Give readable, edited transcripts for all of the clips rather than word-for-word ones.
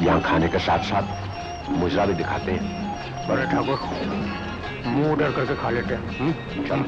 यहाँ खाने के साथ साथ मुजरा भी दिखाते हैं। बड़े ठाकुर, मुंह डर करके खा लेते हैं। चलो।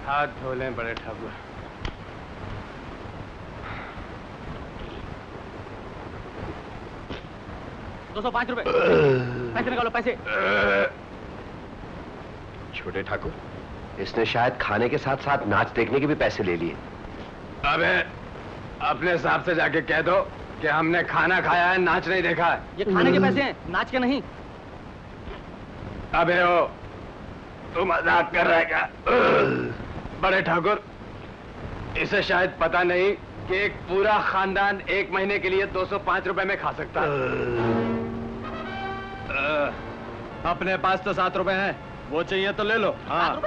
हाथ धो लें बड़े ठाकुर। ₹205 पैसे निकालो, पैसे। छोटे ठाकुर, इसने शायद खाने के साथ साथ नाच देखने के भी पैसे ले लिए। अबे अपने हिसाब से जाके कह दो कि हमने खाना खाया है, नाच नहीं देखा है। ये खाने के पैसे हैं, नाच के नहीं। अबे ओ, तू मजाक कर रहा है क्या? बड़े ठाकुर, इसे शायद पता नहीं कि एक पूरा खानदान 1 महीने के लिए ₹205 में खा सकता है। अपने पास तो ₹7 हैं, वो चाहिए तो ले लो। हाँ।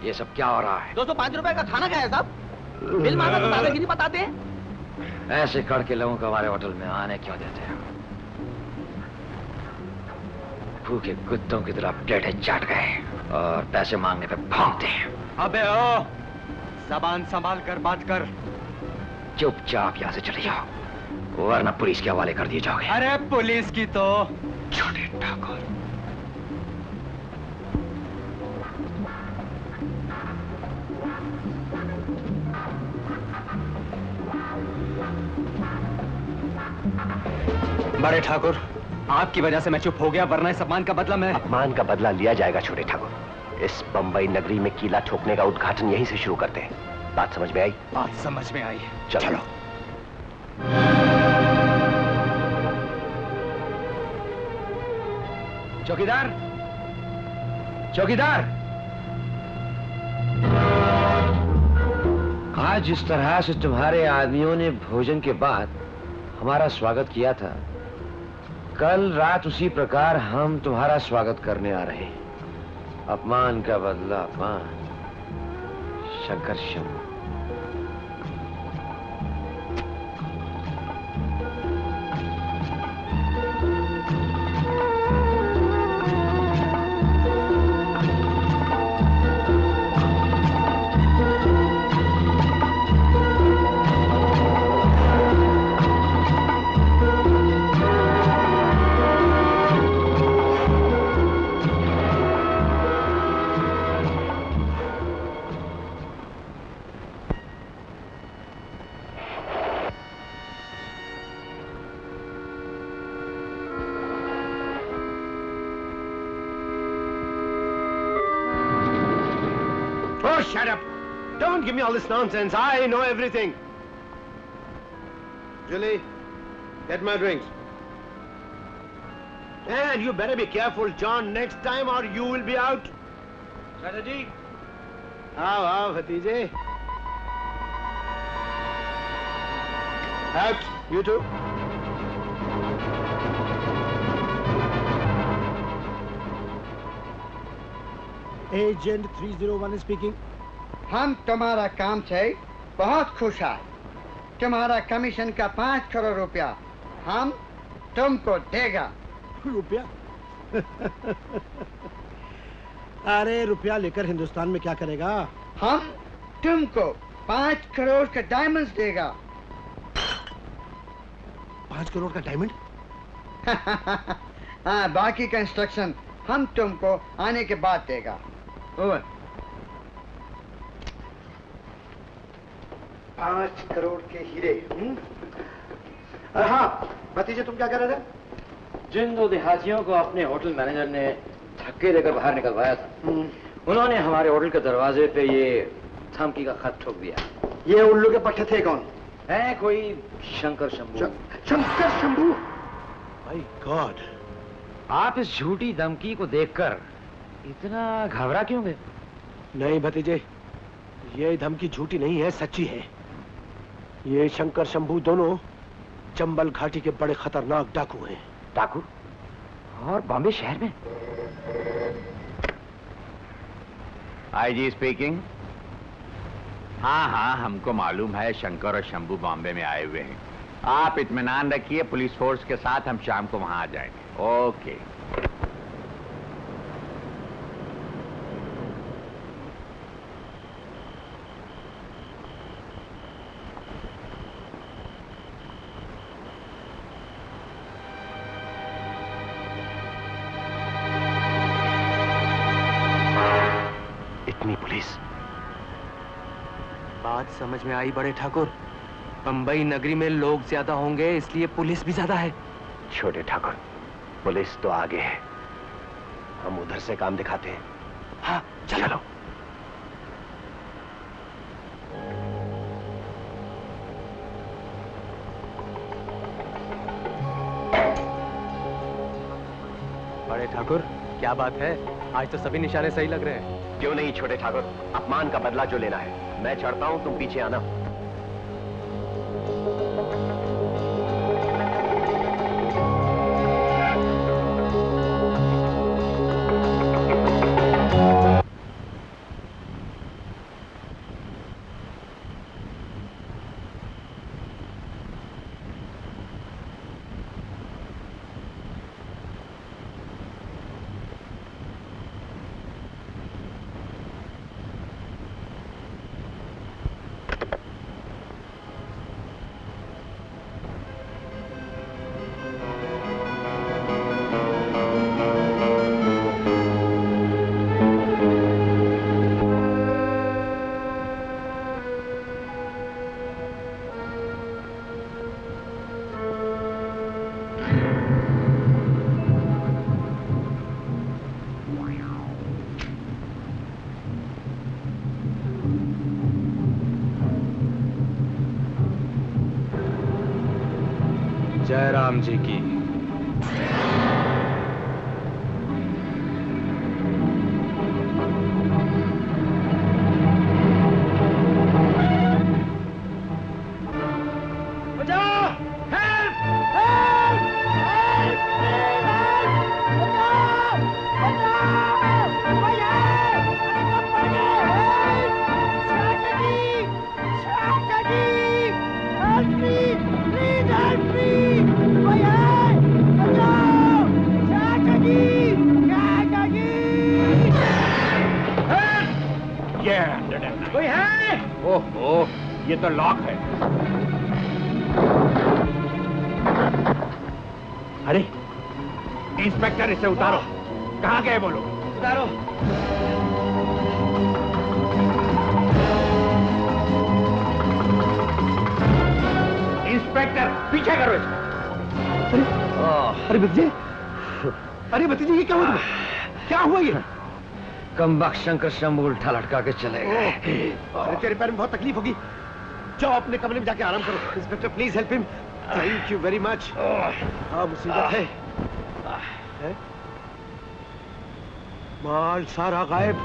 ये सब क्या हो रहा है? ₹205 का खाना क्या है साहब? बिल मांगा तो दादागिरी बताते हैं। ऐसे करके लोगों को हमारे होटल में आने क्यों देते हैं? भूखे कुत्तों की तरह प्लेटें चाट गए और पैसे मांगने पे भौंकते हैं। अबे ओ, ज़बान संभाल कर बात कर। चुपचाप यहाँ से चले जाओ, वरना पुलिस के हवाले कर दिए जाओगे। अरे पुलिस की तो। छोटे ठाकुर, बड़े ठाकुर, आपकी वजह से मैं चुप हो गया, वरना इस अपमान का बदला मैं। अपमान का बदला लिया जाएगा छोटे ठाकुर। इस बंबई नगरी में कीला ठोकने का उद्घाटन यहीं से शुरू करते हैं। बात समझ में आई? बात समझ में आई। चलो। चौकीदार, चौकीदार, आज जिस तरह से तुम्हारे आदमियों ने भोजन के बाद हमारा स्वागत किया था, कल रात उसी प्रकार हम तुम्हारा स्वागत करने आ रहे हैं। अपमान का बदला अपमान। Shankar Shambhu. Shut up! Don't give me all this nonsense. I know everything. Julie, get my drinks. And you better be careful, John, next time or you will be out. Strategy. How, Bhatije? Out, you two. Agent 301 speaking. हम तुम्हारा काम से बहुत खुश है। तुम्हारा commission का 5 करोड़ रुपया हम तुमको देगा। रुपया? अरे रुपया लेकर हिंदुस्तान में क्या करेगा? हम तुमको 5 करोड़ का डायमंड्स देगा। 5 करोड़ का डायमंड? हाँ, बाकी का इंस्ट्रक्शन हम तुमको आने के बाद देगा। ओवर। 5 करोड़ के हीरे। हाँ, भतीजे तुम क्या कह रहे थे? जिन 2 देहातियों को अपने होटल मैनेजर ने धक्के देकर बाहर निकलवाया था, उन्होंने हमारे होटल के दरवाजे पे ये धमकी का खत ठोक दिया। ये उल्लू के पट्टे थे कौन? है कोई शंकर शंभू। शंकर शंभू? माय गॉड, आप इस झूठी धमकी को देखकर इतना घबरा क्यों गए? नहीं भतीजे, ये धमकी झूठी नहीं है, सच्ची है। ये शंकर शंभू दोनों चंबल घाटी के बड़े खतरनाक डाकू हैं। डाकू? और बॉम्बे शहर में? IG speaking. हाँ हाँ, हमको मालूम है शंकर और शंभू बॉम्बे में आए हुए हैं। आप इत्मीनान रखिए, पुलिस फोर्स के साथ हम शाम को वहां आ जाएंगे। ओके। इतनी पुलिस? बात समझ में आई बड़े ठाकुर। बंबई नगरी में लोग ज्यादा होंगे, इसलिए पुलिस भी ज्यादा है। छोटे ठाकुर, पुलिस तो आगे है, हम उधर से काम दिखाते हैं। हाँ चलो। बड़े ठाकुर, क्या बात है? आज तो सभी निशाने सही लग रहे हैं। क्यों नहीं छोटे ठाकुर, अपमान का बदला जो लेना है। मैं चढ़ता हूं, तुम पीछे आना। जय राम जी की। ओहो, ये तो लॉक है। अरे इंस्पेक्टर, इसे उतारो। कहाँ गए वो लोग? उतारो। इंस्पेक्टर, पीछे करो इसको। अरे भतीजे, अरे भतीजे, ये क्या हुआ? क्या हुआ ये? कमबख्त शंकर शंभू उल्टा लटका के चले गए। अरे तेरे पैर में बहुत तकलीफ होगी, जाओ अपने कमरे में जाके आराम करो। Inspector please help him. Thank you very much. हाँ मुसीबत है। माल सारा गायब।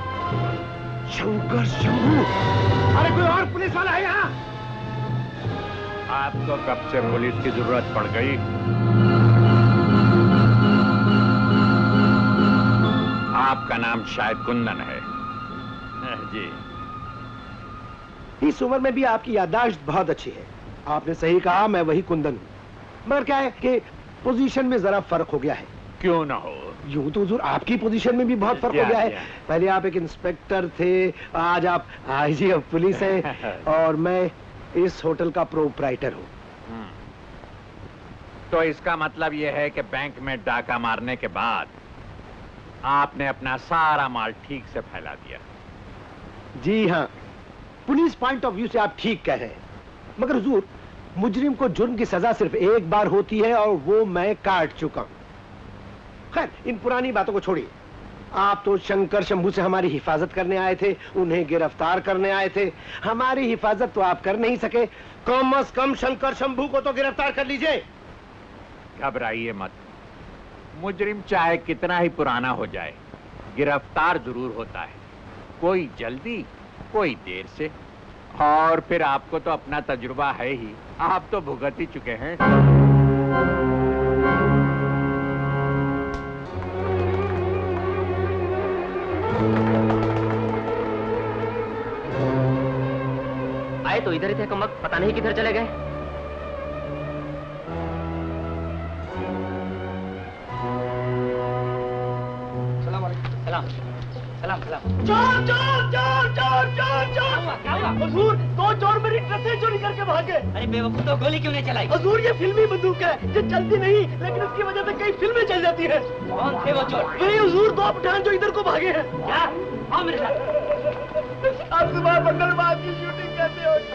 शंकर शंभू। अरे कोई और पुलिस वाला है यहाँ? आपको कब से पुलिस की जरूरत पड़ गई? आपका नाम शायद कुंदन है। जी। इस उम्र में भी आपकी याददाश्त बहुत अच्छी है। आपने सही कहा, मैं वही कुंदन हूँ। मगर क्या है कि पोजीशन में जरा फर्क हो गया है। क्यों ना हो? यूं तो हुजूर आपकी पोजीशन में भी बहुत फर्क हो गया है। पहले आप एक इंस्पेक्टर थे, आज आप आईजी ऑफ पुलिस हैं, और मैं इस होटल का प्रोप्राइटर हूँ। तो इसका मतलब यह है कि बैंक में डाका मारने के बाद आपने अपना सारा माल ठीक से फैला दिया। जी हाँ, पुलिस पॉइंट ऑफ व्यू से आप ठीक कह रहे हैं। मगर हुजूर, मुजरिम को जुर्म की सजा सिर्फ एक बार होती है, और वो मैं काट चुका हूं। खैर, इन पुरानी बातों को छोड़िए। आप तो शंकर शंभू से हमारी हिफाजत करने आए थे, उन्हें गिरफ्तार करने आए थे। हमारी हिफाजत तो आप कर नहीं सके, कम से कम शंकर शंभू को तो गिरफ्तार कर लीजिए। घबराइए मत, मुजरिम चाहे कितना ही पुराना हो जाए, गिरफ्तार जरूर होता है, कोई जल्दी कोई देर से। और फिर आपको तो अपना तजुर्बा है ही, आप तो भुगत ही चुके हैं। आए तो इधर ही थे कमबख्त, पता नहीं किधर चले गए। सलाम सलाम सलाम। चोर चोर चोर चोर चोर चोर! हुजूर, 2 चोर मेरी ड्रेसें चोरी करके भागे। अरे बेवकूफ, तो गोली क्यों नहीं चलाई? हुजूर, ये फिल्मी बंदूक है, ये चलती नहीं, लेकिन इसकी वजह से कई फिल्में चल जाती हैं। कौन थे वो चोर? वही हुजूर, 2 पठान जो इधर को भागे हैं। क्या? आओ मेरे साथ। आज सुबह मंगलवार की शूटिंग कैसे होगी?